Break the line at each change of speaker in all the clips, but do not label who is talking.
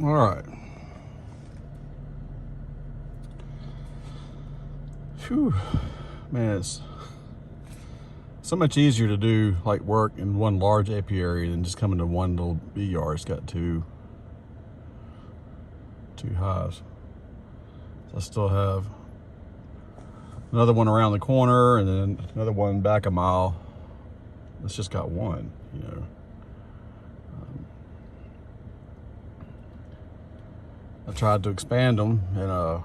All right. Phew. Man, it's so much easier to do like work in one large apiary than just coming to one little bee yard. It's got two hives. So I still have another one around the corner and then another one back a mile. It's just got one, you know. I tried to expand them and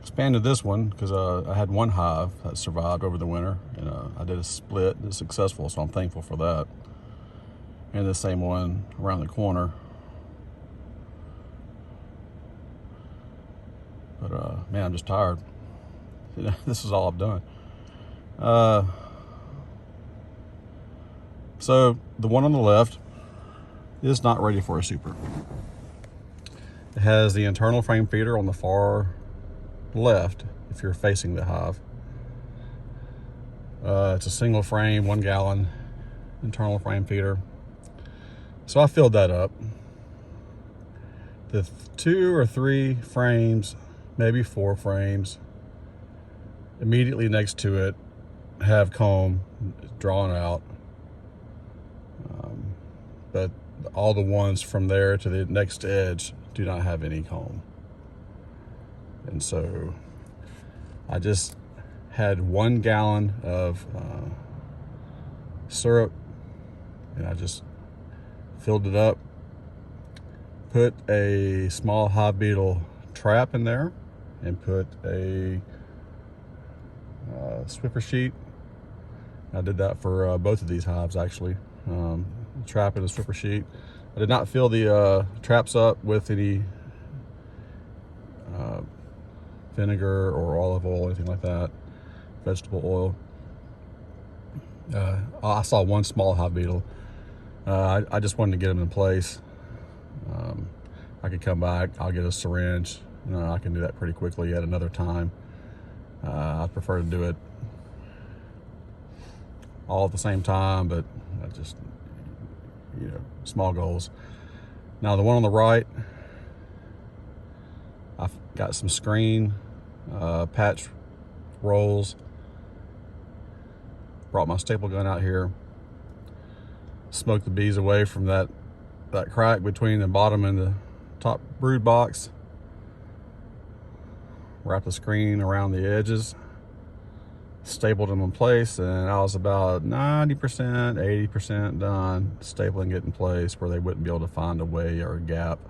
expanded this one because I had one hive that survived over the winter, and I did a split. It's successful, so I'm thankful for that. And the same one around the corner. But man, I'm just tired. This is all I've done. So the one on the left is not ready for a super. It has the internal frame feeder on the far left if you're facing the hive. It's a single frame, 1 gallon internal frame feeder. So I filled that up. The 2 or 3 frames, maybe 4 frames, immediately next to it have comb drawn out. But all the ones from there to the next edge do not have any comb. And so I just had 1 gallon of syrup, and I just filled it up, put a small hive beetle trap in there, and put a Swiffer sheet. I did that for both of these hives actually. Trap and a Swiffer sheet. I did not fill the traps up with any vinegar or olive oil, anything like that, vegetable oil. I saw one small hive beetle. I just wanted to get them in place. I could come back, I'll get a syringe. I can do that pretty quickly at another time. I prefer to do it all at the same time, but I just, small goals. Now the one on the right, I've got some screen patch rolls. Brought my staple gun out here. Smoked the bees away from that crack between the bottom and the top brood box. Wrapped the screen around the edges. Stapled them in place, and I was about 90%, 80% done stapling it in place where they wouldn't be able to find a way or a gap.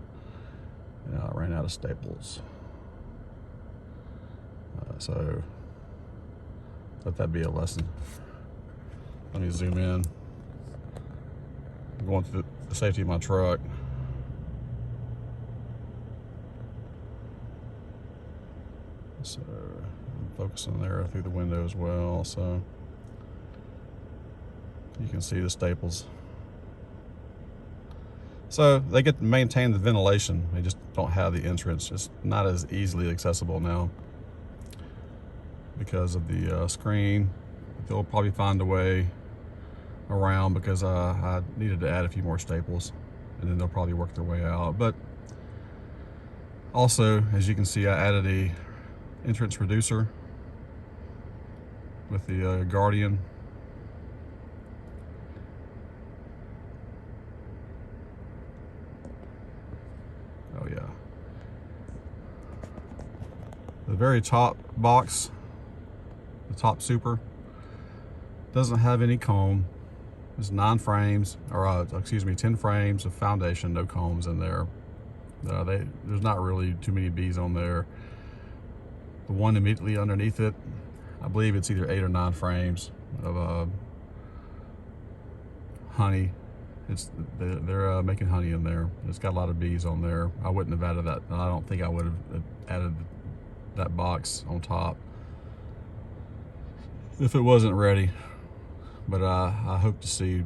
I ran out of staples. So let that be a lesson. Let me zoom in. I'm going through the safety of my truck. So I'm focusing there through the window as well, so you can see the staples. So they get to maintain the ventilation. They just don't have the entrance. It's not as easily accessible now because of the screen. They'll probably find a way around because I needed to add a few more staples, and then they'll probably work their way out. But also, as you can see, I added a entrance reducer with the Guardian. Oh yeah. The very top box, the top super, doesn't have any comb. There's 9 frames, or 10 frames of foundation, no combs in there. There's not really too many bees on there. The one immediately underneath it, I believe it's either 8 or 9 frames of honey. They're making honey in there. It's got a lot of bees on there. I wouldn't have added that. I don't think I would have added that box on top if it wasn't ready. But I hope to see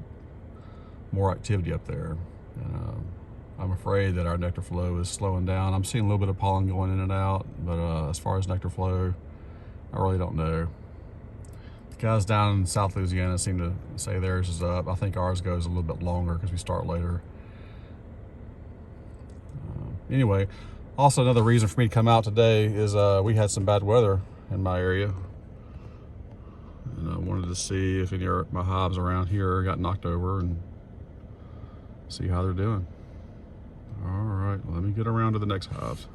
more activity up there. I'm afraid that our nectar flow is slowing down. I'm seeing a little bit of pollen going in and out, but as far as nectar flow, I really don't know. The guys down in South Louisiana seem to say theirs is up. I think ours goes a little bit longer because we start later. anyway, also another reason for me to come out today is we had some bad weather in my area. And I wanted to see if any of my hives around here got knocked over and see how they're doing. All right, let me get around to the next hives.